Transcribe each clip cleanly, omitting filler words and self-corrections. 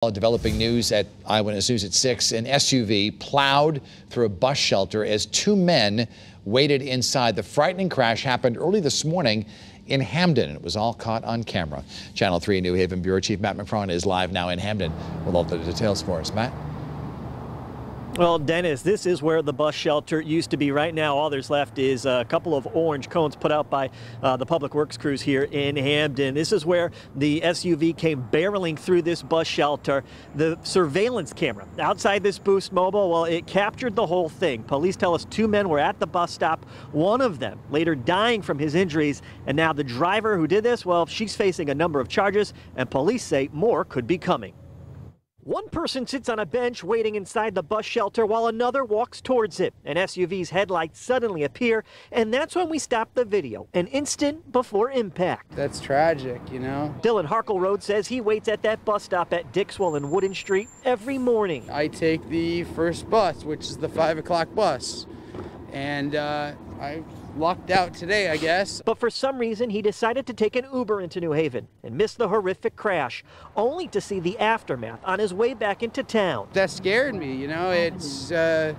Developing news at Eyewitness News at 6. An SUV plowed through a bus shelter as two men waited inside. The frightening crash happened early this morning in Hamden. It was all caught on camera. Channel 3 New Haven Bureau Chief Matt McFarland is live now in Hamden with all the details for us. Matt? Well, Dennis, this is where the bus shelter used to be. Right now, all there's left is a couple of orange cones put out by the public works crews here in Hamden. This is where the SUV came barreling through this bus shelter. The surveillance camera outside this Boost Mobile, well, it captured the whole thing. Police tell us two men were at the bus stop, one of them later dying from his injuries. And now the driver who did this, well, she's facing a number of charges, and police say more could be coming. One person sits on a bench waiting inside the bus shelter while another walks towards it. An SUV's headlights suddenly appear, and that's when we stop the video, an instant before impact. That's tragic, you know. Dylan Harkleroad says he waits at that bus stop at Dixwell and Wooden Street every morning. I take the first bus, which is the 5 o'clock bus, and I lucked out today, I guess. But for some reason, he decided to take an Uber into New Haven and miss the horrific crash, only to see the aftermath on his way back into town. That scared me, you know. It's, I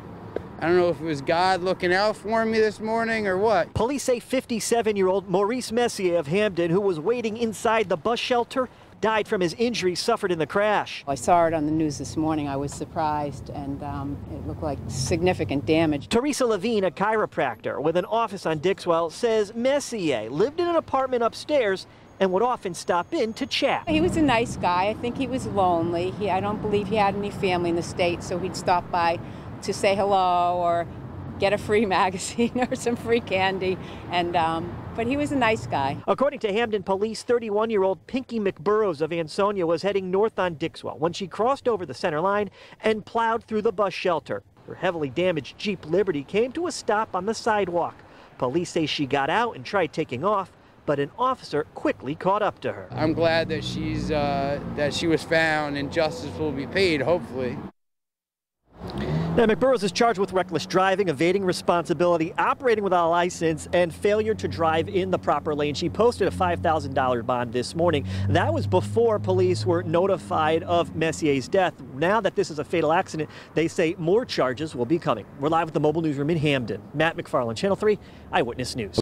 don't know if it was God looking out for me this morning or what. Police say 57-year-old Maurice Messier of Hamden, who was waiting inside the bus shelter, died from his injuries suffered in the crash. I saw it on the news this morning. I was surprised, and it looked like significant damage. Teresa Levine, a chiropractor with an office on Dixwell, says Messier lived in an apartment upstairs and would often stop in to chat. He was a nice guy. I think he was lonely. I don't believe he had any family in the States, so he'd stop by to say hello or get a free magazine or some free candy, and but he was a nice guy. According to Hamden police, 31-year-old Pinky McBurrows of Ansonia was heading north on Dixwell when she crossed over the center line and plowed through the bus shelter. Her heavily damaged Jeep Liberty came to a stop on the sidewalk. Police say she got out and tried taking off, but an officer quickly caught up to her. I'm glad that she was found and justice will be paid, hopefully. Now, McBurrows is charged with reckless driving, evading responsibility, operating without a license, and failure to drive in the proper lane. She posted a $5,000 bond this morning. That was before police were notified of Messier's death. Now that this is a fatal accident, they say more charges will be coming. We're live at the mobile newsroom in Hamden. Matt McFarland, Channel 3 Eyewitness News.